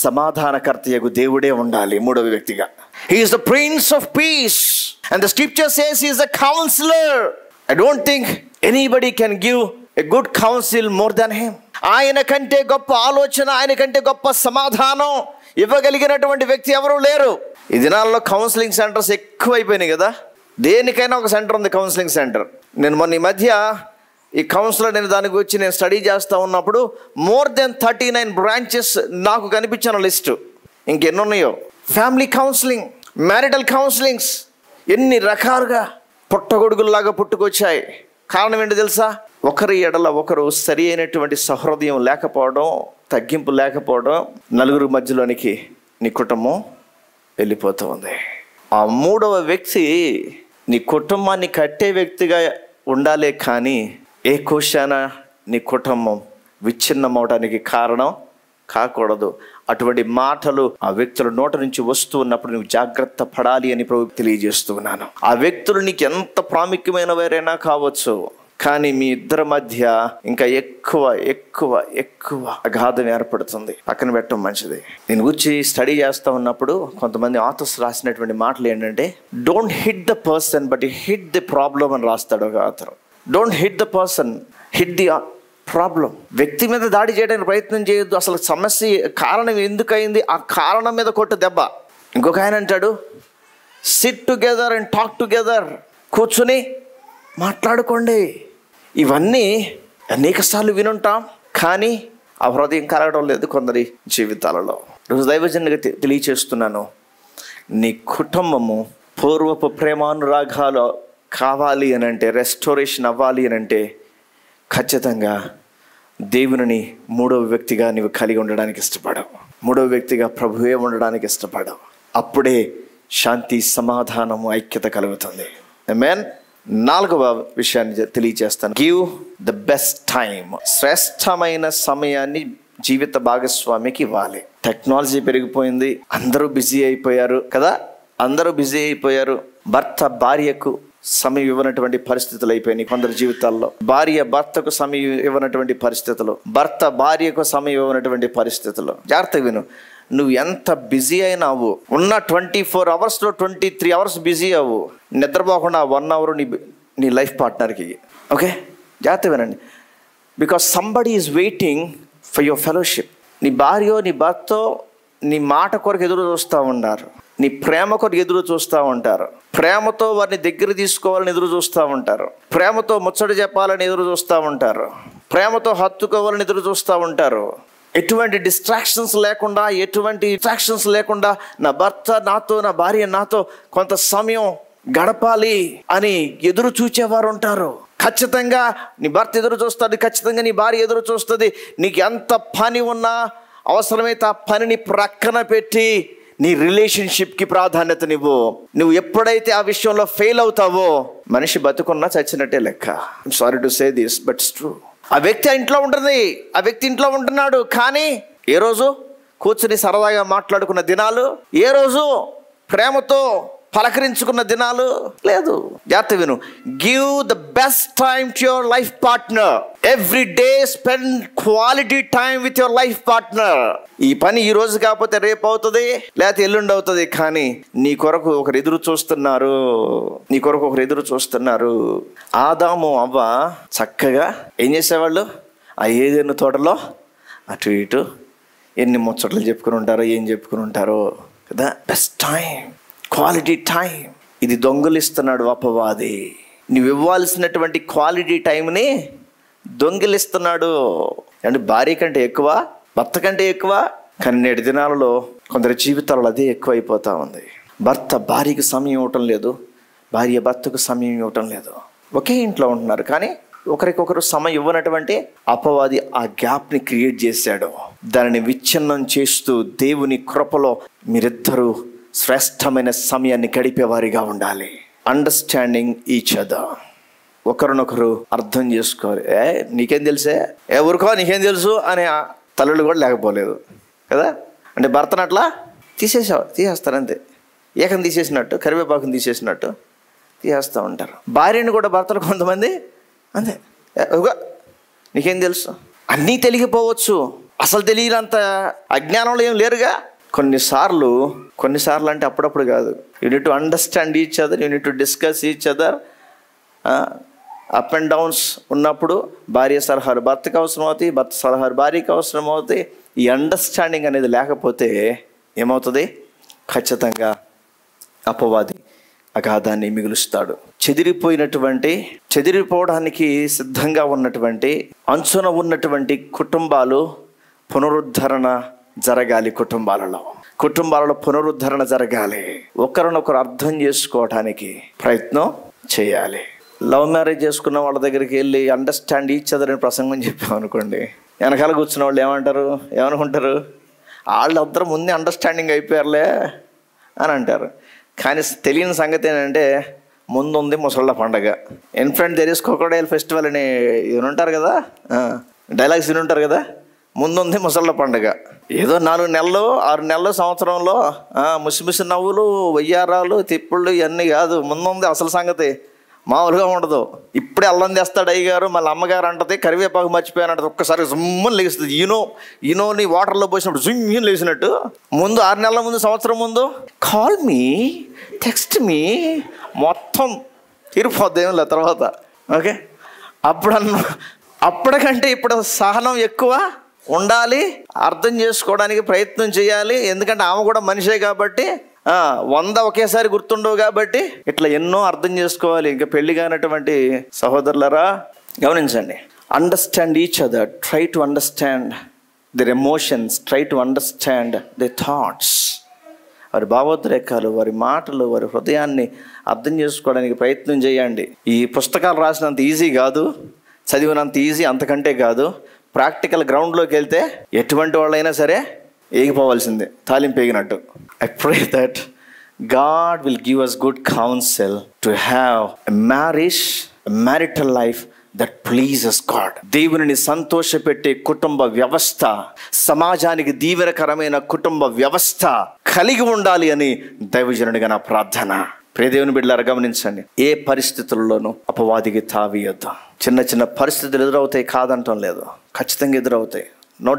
సమాధానకర్తయగు దేవుడే ఉండాలి మూడవ వ్యక్తిగా. He is the Prince of Peace and the scripture says he is a counselor. I don't think anybody can give a good counsel more than him. ఆయన కంటే గొప్ప ఆలోచన, ఆయన కంటే గొప్ప సమాధానం ఇవ్వగలిగినటువంటి వ్యక్తి ఎవరూ లేరు. ఈ దినాల్లో కౌన్సిలింగ్ సెంటర్స్ ఎక్కువైపోయినాయి కదా. దేనికైనా ఒక సెంటర్ ఉంది, కౌన్సిలింగ్ సెంటర్. నేను మొన్న ఈ మధ్య ఈ కౌన్సిలర్ నేను దాని గురించి నేను స్టడీ చేస్తూ ఉన్నప్పుడు మోర్ దెన్ 39 బ్రాంచెస్ నాకు కనిపించిన లిస్టు. ఇంకెన్నున్నాయో. ఫ్యామిలీ కౌన్సిలింగ్, మ్యారిటల్ కౌన్సిలింగ్స్ ఎన్ని రకాలుగా పుట్టగొడుగుల్లాగా పుట్టుకొచ్చాయి. కారణం ఏంటో తెలుసా? ఒకరి ఎడల ఒకరు సరి అయినటువంటి సహృదయం లేకపోవడం, తగ్గింపు లేకపోవడం, నలుగురు మధ్యలోనికి నీ కుటుంబం వెళ్ళిపోతూ ఉంది. ఆ మూడవ వ్యక్తి నీ కుటుంబాన్ని కట్టే వ్యక్తిగా ఉండాలే, కానీ ఏ కోశాన నీ కుటుంబం విచ్ఛిన్నం అవడానికి కారణం కాకూడదు. అటువంటి మాటలు ఆ వ్యక్తుల నోట నుంచి వస్తూ ఉన్నప్పుడు నువ్వు జాగ్రత్త పడాలి అని ప్రభు తెలియజేస్తూ ఉన్నాను. ఆ వ్యక్తులు నీకు ఎంత ప్రాముఖ్యమైన వారైనా కావచ్చు, కానీ మీ ఇద్దరి మధ్య ఇంకా ఎక్కువ ఎక్కువ ఎక్కువ అగాధం ఏర్పడుతుంది. పక్కన పెట్టడం మంచిది. నేను గురించి స్టడీ చేస్తూ ఉన్నప్పుడు కొంతమంది ఆథర్స్ రాసినటువంటి మాటలు ఏంటంటే, don't hit the person but hit the problem అని రాస్తాడు ఒక author. Don't hit the person, hit the problem. వ్యక్తి మీద దాడి చేయడానికి ప్రయత్నం చేయొద్దు. అసలు సమస్య కారణం ఎందుకయింది, ఆ కారణం మీద కొట్టు దెబ్బ. ఇంకొక ఆయన అంటాడు, SIT together and talk together, కూర్చుని మాట్లాడుకోండి. ఇవన్నీ అనేక సార్లు వినుంటాం, కానీ ఆ హృదయం కలగడం లేదు కొందరి జీవితాలలో. రోజు దైవజనుడిగా తెలియచేస్తున్నాను, నీ కుటుంబము పూర్వపు ప్రేమానురాగాలు కావాలి అని అంటే, రెస్టోరేషన్ అవ్వాలి అని అంటే, ఖచ్చితంగా దేవుని మూడవ వ్యక్తిగా నీవు కలిగి ఉండడానికి ఇష్టపడవు. మూడవ వ్యక్తిగా ప్రభువే ఉండడానికి ఇష్టపడవు. అప్పుడే శాంతి, సమాధానము, ఐక్యత కలుగుతుంది. ఆమేన్. నాలుగవ విషయాన్ని తెలియజేస్తాను. Give the best time. శ్రేష్టమైన సమయాన్ని జీవిత భాగస్వామికి ఇవ్వాలి. టెక్నాలజీ పెరిగిపోయింది, అందరూ బిజీ అయిపోయారు కదా, అందరూ బిజీ అయిపోయారు. భర్త భార్యకు సమయం ఇవ్వనటువంటి పరిస్థితులు అయిపోయినాయి కొందరి జీవితాల్లో. భార్య భర్తకు సమయం ఇవ్వనటువంటి పరిస్థితులు, భర్త భార్యకు సమయం ఇవ్వనటువంటి పరిస్థితులు. జాగ్రత్తగా విను. నువ్వు ఎంత బిజీ అయినావు, ఉన్న 24 అవర్స్లో 23 అవర్స్ బిజీ అవ్వు. నిద్రపోకుండా 1 అవర్ నీ లైఫ్ పార్ట్నర్కి. ఓకే, జాగ్రత్తగా వినండి. Because somebody is waiting for your fellowship. నీ భార్యో నీ భర్తో నీ మాట కొరకు ఎదురు చూస్తూ ఉన్నారు, నీ ప్రేమ కొరకు ఎదురు చూస్తూ ఉంటారు, ప్రేమతో వారిని దగ్గర తీసుకోవాలని ఎదురు చూస్తూ ఉంటారు, ప్రేమతో ముచ్చట చెప్పాలని ఎదురు చూస్తూ ఉంటారు, ప్రేమతో హత్తుకోవాలని ఎదురు చూస్తూ ఉంటారు. ఎటువంటి డిస్ట్రాక్షన్స్ లేకుండా, ఎటువంటి డిస్ట్రాక్షన్స్ లేకుండా నా భర్త నాతో, నా భార్య నాతో కొంత సమయం గడపాలి అని ఎదురు చూచేవారు ఉంటారు. ఖచ్చితంగా నీ భర్త ఎదురు చూస్తుంది, ఖచ్చితంగా నీ భార్య ఎదురు చూస్తుంది. నీకు ఎంత పని ఉన్నా అవసరమైతే ఆ పనిని ప్రక్కన పెట్టి నీ రిలేషన్షిప్కి ప్రాధాన్యతనివ్వు. నువ్వు ఎప్పుడైతే ఆ విషయంలో ఫెయిల్ అవుతావో మనిషి బతుకున్నా చచ్చినట్టే లెక్క. I'm sorry to say this but it's true. ఆ వ్యక్తి ఇంట్లో ఉంటుంది, ఆ వ్యక్తి ఇంట్లో ఉంటున్నాడు, కానీ ఏ రోజు కూర్చుని సరదాగా మాట్లాడుకున్న దినాలు, ఏ రోజు ప్రేమతో పలకరించుకున్న దినాలు లేదు. జాగ్రత్త విను. Give the best time to your life partner. Every day spend quality time with your life partner. ఈ పని ఈ రోజు కాకపోతే రేపు అవుతుంది, లేకపోతే ఎల్లుండి అవుతుంది, కానీ నీ కొరకు ఒకరు ఎదురు చూస్తున్నారు, నీ కొరకు ఒకరు ఎదురు చూస్తున్నారు. ఆదాము అవ్వ చక్కగా ఏం చేసేవాళ్ళు? ఆ ఏదైనా తోటలో అటు ఇటు ఎన్ని ముచ్చట్లు చెప్పుకుని ఉంటారో, ఏం చెప్పుకుని ఉంటారో కదా. Best time, quality time. ఇది దొంగిలిస్తున్నాడు అపవాది. నువ్వు ఇవ్వాల్సినటువంటి క్వాలిటీ టైంని దొంగిలిస్తున్నాడు. అంటే భార్య కంటే ఎక్కువ, భర్త కంటే ఎక్కువ. కానీ నేటి దినాలలో కొందరి జీవితాలలో అదే ఎక్కువ అయిపోతూ ఉంది. భర్త భార్యకు సమయం ఇవ్వటం లేదు, భార్య భర్తకు సమయం ఇవ్వటం లేదు. ఒకే ఇంట్లో ఉంటున్నారు, కానీ ఒకరికొకరు సమయం ఇవ్వనటువంటి అపవాది ఆ గ్యాప్ని క్రియేట్ చేశాడు. దానిని విచ్ఛిన్నం చేస్తూ దేవుని కృపలో మీరిద్దరూ శ్రేష్టమైన సమయాన్ని గడిపేవారిగా ఉండాలి. Understanding each other. ఒకరినొకరు అర్థం చేసుకోవాలి. నీకేం తెలుసే, ఊరుకో నీకేం తెలుసు అనే తల్లులు కూడా లేకపోలేదు కదా. అంటే భర్తను అట్లా తీసేస్తారు అంతే. ఏకం తీసేసినట్టు, కరివేపాకుని తీసేసినట్టు తీసేస్తూ ఉంటారు. భార్యను కూడా భర్తలు కొంతమంది అంతే, నీకేం తెలుసు, అన్నీ తెలియకపోవచ్చు, అసలు తెలియనంత అజ్ఞానంలో ఏం లేరుగా. కొన్నిసార్లు అంటే అప్పుడప్పుడు కాదు. You need to understand each other, you need to discuss each other. Up and downs ఉన్నప్పుడు భార్య సలహాలు భర్తకు అవసరం అవుతాయి, భర్త సలహాలు భార్యకి అవసరం అవుతాయి. ఈ అండర్స్టాండింగ్ అనేది లేకపోతే ఏమవుతుంది? ఖచ్చితంగా అపవాది అగాధాన్ని మిగులుస్తాడు. చెదిరిపోవడానికి సిద్ధంగా ఉన్నటువంటి, అంచున ఉన్నటువంటి కుటుంబాలు పునరుద్ధరణ జరగాలి. కుటుంబాలలో పునరుద్ధరణ జరగాలి. ఒకరినొకరు అర్థం చేసుకోవటానికి ప్రయత్నం చేయాలి. లవ్ మ్యారేజ్ చేసుకున్న వాళ్ళ దగ్గరికి వెళ్ళి అండర్స్టాండ్ ఈచ్ అదర్ అని ప్రసంగం చెప్పామనుకోండి, వెనకాల కూర్చున్న వాళ్ళు ఏమనుకుంటారు, వాళ్ళందరూ ముందే అండర్స్టాండింగ్ అయిపోయారులే అని అంటారు. కానీ తెలియని సంగతి ఏంటంటే ముందుంది ముసళ్ళ పండగ. In front there is crocodile festival అని ఉంటారు కదా, డైలాగ్స్ ఉంటారు కదా. ముందుంది ముసళ్ళ పండుగ. ఏదో 4 నెలలు 6 నెలలు సంవత్సరంలో ముసిముసి నవ్వులు, వయ్యారాలు, తిప్పుళ్ళు ఇవన్నీ కాదు. ముందుంది అసలు సంగతి. మామూలుగా ఉండదు. ఇప్పుడే అల్లం తెస్తాడు అయ్యగారు, మళ్ళీ అమ్మగారు అంటది కరివేపాకు మర్చిపోయానంటది. ఒక్కసారి జుమ్మని లేస్తుంది. నీ వాటర్లో పోసినప్పుడు జుమ్మని లేచినట్టు. ముందు 6 నెలల ముందు, సంవత్సరం ముందు కాల్ మీ, టెక్స్ట్ మీ, మొత్తం తీరిపోద్దేం లే తర్వాత. ఓకే, అప్పటికంటే ఇప్పుడు సహనం ఎక్కువ ఉండాలి, అర్థం చేసుకోవడానికి ప్రయత్నం చేయాలి. ఎందుకంటే ఆమె కూడా మనిషే కాబట్టి 100 ఒకేసారి గుర్తుండవు కాబట్టి ఇట్లా ఎన్నో అర్థం చేసుకోవాలి. ఇంకా పెళ్లి కానటువంటి సహోదరులరా గమనించండి. Understand each other, try to understand their emotions, try to understand the thoughts. వారి భావోద్రేకాలు, వారి మాటలు, వారి హృదయాన్ని అర్థం చేసుకోవడానికి ప్రయత్నం చేయండి. ఈ పుస్తకాలు రాసినంత ఈజీ కాదు, చదివినంత ఈజీ అంతకంటే కాదు. ప్రాక్టికల్ గ్రౌండ్లోకి వెళ్తే ఎటువంటి వాళ్ళైనా సరే ఏగిపోవాల్సిందే, తాలింపు ఏగినట్టు. I pray that God will give us good counsel to have a marriage, a marital life that pleases God. దేవునిని సంతోషపెట్టే కుటుంబ వ్యవస్థ, సమాజానికి దీవెనకరమైన కుటుంబ వ్యవస్థ కలిగి ఉండాలి అని దైవజనుడిగా నా ప్రార్థన. ప్రియదేవుని బిడ్డలారా గమనించండి. ఏ పరిస్థితుల్లోనూ అపవాదికి తావీయొద్దు. చిన్న చిన్న పరిస్థితులు ఎదురవుతాయి, కాదంటం లేదు, ఖచ్చితంగా ఎదురవుతాయి. నో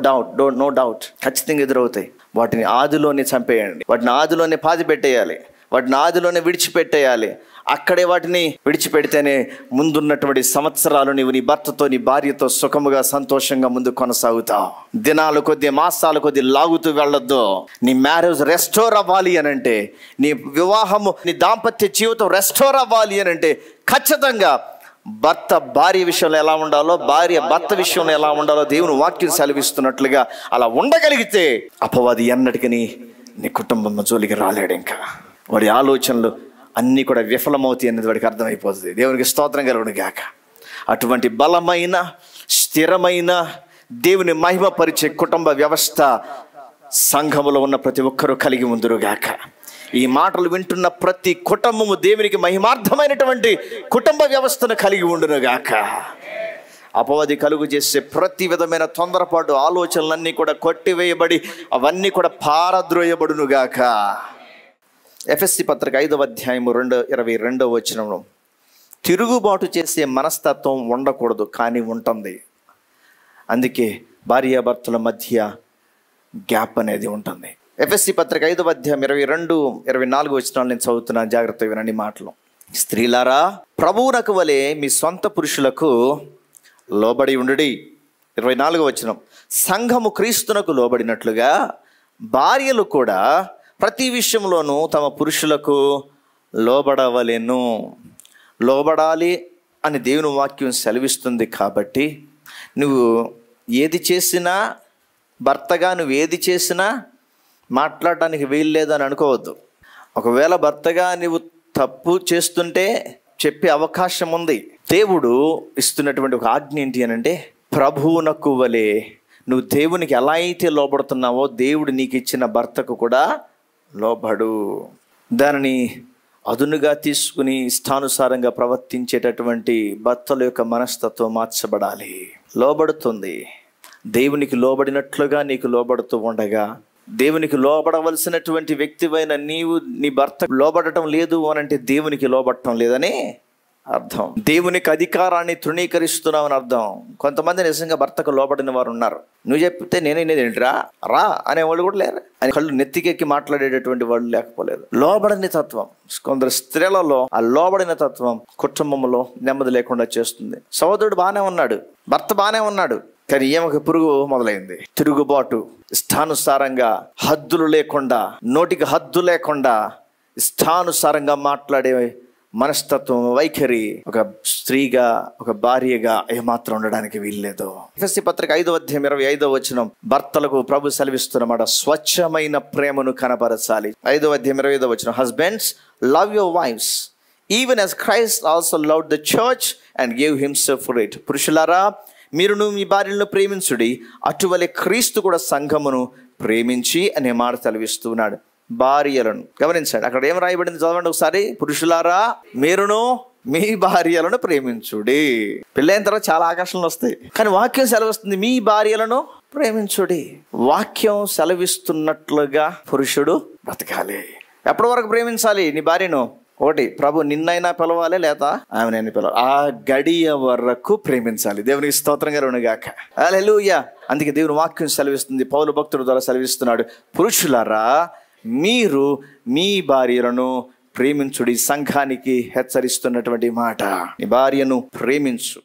డౌట్ ఖచ్చితంగా ఎదురవుతాయి. వాటిని ఆదిలోనే చంపేయండి, వాటిని ఆదిలోనే పాతి పెట్టేయాలి, వాటిని ఆదిలోనే విడిచిపెట్టేయాలి. అక్కడే వాటిని విడిచిపెడితేనే ముందున్నటువంటి సంవత్సరాలు నీవు నీ భర్తతో, నీ భార్యతో సుఖముగా సంతోషంగా ముందు కొనసాగుతావు. దినాలు కొద్ది, మాసాలు కొద్ది లాగుతూ వెళ్ళొద్దు. నీ మ్యారేజ్ రెస్టోర్ అవ్వాలి అని అంటే, నీ వివాహము, నీ దాంపత్య జీవితం రెస్టోర్ అవ్వాలి అని అంటే ఖచ్చితంగా భర్త భార్య విషయంలో ఎలా ఉండాలో, భార్య భర్త విషయంలో ఎలా ఉండాలో దేవుని వాక్యం సెలవిస్తున్నట్లుగా అలా ఉండగలిగితే అపవాది ఎన్నటికీ నీ కుటుంబం జోలికి రాలేడు. ఇంకా వాడి ఆలోచనలు అన్నీ కూడా విఫలమవుతాయి అనేది వాడికి అర్థమైపోతుంది. దేవునికి స్తోత్రం కలుగును గాక. అటువంటి బలమైన, స్థిరమైన, దేవుని మహిమపరిచే కుటుంబ వ్యవస్థ సంఘములో ఉన్న ప్రతి ఒక్కరూ కలిగి ఉందురుగాక. ఈ మాటలు వింటున్న ప్రతి కుటుంబము దేవునికి మహిమార్థమైనటువంటి కుటుంబ వ్యవస్థను కలిగి ఉండునుగాక. అపవాది కలుగు చేసే ప్రతి విధమైన తొందరపాటు ఆలోచనలన్నీ కూడా కొట్టివేయబడి అవన్నీ కూడా పారద్రోయబడునుగాక. ఎఫెసీ పత్రిక 5వ అధ్యాయము 22వ వచనంలో తిరుగుబాటు చేసే మనస్తత్వం ఉండకూడదు, కానీ ఉంటుంది. అందుకే భార్యాభర్తల మధ్య గ్యాప్ అనేది ఉంటుంది. ఎఫెసీ పత్రిక 5వ అధ్యాయం 22-24 వచనాలు నేను చదువుతున్నాను, జాగ్రత్తగా వినండి మాటలు. స్త్రీలారా, ప్రభువునకు వలె మీ సొంత పురుషులకు లోబడి ఉండుడి. 24వ వచనం, సంఘము క్రీస్తునకు లోబడినట్లుగా భార్యలు కూడా ప్రతి విషయంలోనూ తమ పురుషులకు లోబడవలెను. లోబడాలి అని దేవుని వాక్యం సెలవిస్తుంది. కాబట్టి నువ్వు ఏది చేసినా, భర్తగా నువ్వు ఏది చేసినా మాట్లాడడానికి వీలు లేదని అనుకోవద్దు. ఒకవేళ భర్తగా నువ్వు తప్పు చేస్తుంటే చెప్పే అవకాశం ఉంది. దేవుడు ఇస్తున్నటువంటి ఒక ఆజ్ఞ ఏంటి అని అంటే, ప్రభువునకు వలె నువ్వు దేవునికి ఎలా అయితే లోబడుతున్నావో దేవుడు నీకు ఇచ్చిన భర్తకు కూడా లోబడు. దానిని అదునుగా తీసుకుని ఇష్టానుసారంగా ప్రవర్తించేటటువంటి భర్తల యొక్క మనస్తత్వం మార్చబడాలి. లోబడుతుంది, దేవునికి లోబడినట్లుగా నీకు లోబడుతూ ఉండగా, దేవునికి లోబడవలసినటువంటి వ్యక్తివైన నీవు నీ భర్త లోబడటం లేదు అనంటే దేవునికి లోబడటం లేదని అర్థం. దేవునికి అధికారాన్ని తృణీకరిస్తున్నావు అని అర్థం. కొంతమంది నిజంగా భర్తకు లోబడిన వారు ఉన్నారు. నువ్వు చెప్తే నేనేంటిరా రా అనేవాళ్ళు కూడా లేరు. అని కళ్ళు నెత్తికెక్కి మాట్లాడేటటువంటి వాళ్ళు లేకపోలేదు. లోబడని తత్వం కొందరు స్త్రీలలో, ఆ లోబడిన తత్వం కుటుంబంలో నెమ్మది లేకుండా చేస్తుంది. సహోదరుడు బాగానే ఉన్నాడు, భర్త బాగానే ఉన్నాడు, కానీ ఏమొక పురుగు మొదలైంది. తిరుగుబాటు, ఇష్టానుసారంగా, హద్దులు లేకుండా, నోటికి హద్దు లేకుండా ఇష్టానుసారంగా మాట్లాడే మనస్తత్వం, వైఖరి ఒక స్త్రీగా, ఒక భార్యగా ఏమాత్రం ఉండడానికి వీల్లేదు. ఎఫెసీ పత్రిక 5వ అధ్యాయం 25వ వచనం, భర్తలకు ప్రభు సెలవిస్తున్నమాట, స్వచ్ఛమైన ప్రేమను కనపరచాలి. 5వ అధ్యాయం 25వ వచనం, husbands love your wives even as Christ also loved the church and gave himself for it. పురుషులారా, మీరును మీ భార్యలను ప్రేమించుడి, అటువలే క్రీస్తు కూడా సంఘమును ప్రేమించి అనే మాట సెలవిస్తున్నాడు. భార్యలను గమనించండి, అక్కడ ఏం రాయబడింది చదవండి ఒకసారి. పురుషులారా, మీరును మీ భార్యలను ప్రేమించుడి. పెళ్ళైన తర్వాత చాలా ఆకర్షణలు వస్తాయి, కానీ వాక్యం సెలవిస్తుంది మీ భార్యలను ప్రేమించుడి. వాక్యం సెలవిస్తున్నట్లుగా పురుషుడు బ్రతకాలి. ఎప్పటి వరకు ప్రేమించాలి నీ భార్యను? ఒకటి, ప్రభు నిన్నైనా పిలవాలి, లేదా ఆమెనైనా పిలవాలి. ఆ గడియ వరకు ప్రేమించాలి. దేవునికి స్తోత్రం కలుగునుగాక. హల్లెలూయా. అందుకే దేవుని వాక్యం సెలవిస్తుంది, పౌలు భక్తుల ద్వారా సెలవిస్తున్నాడు, పురుషులారా మీరు మీ భార్యలను ప్రేమించుడి. సంఘానికి హెచ్చరిస్తున్నటువంటి మాట, నీ భార్యను ప్రేమించు.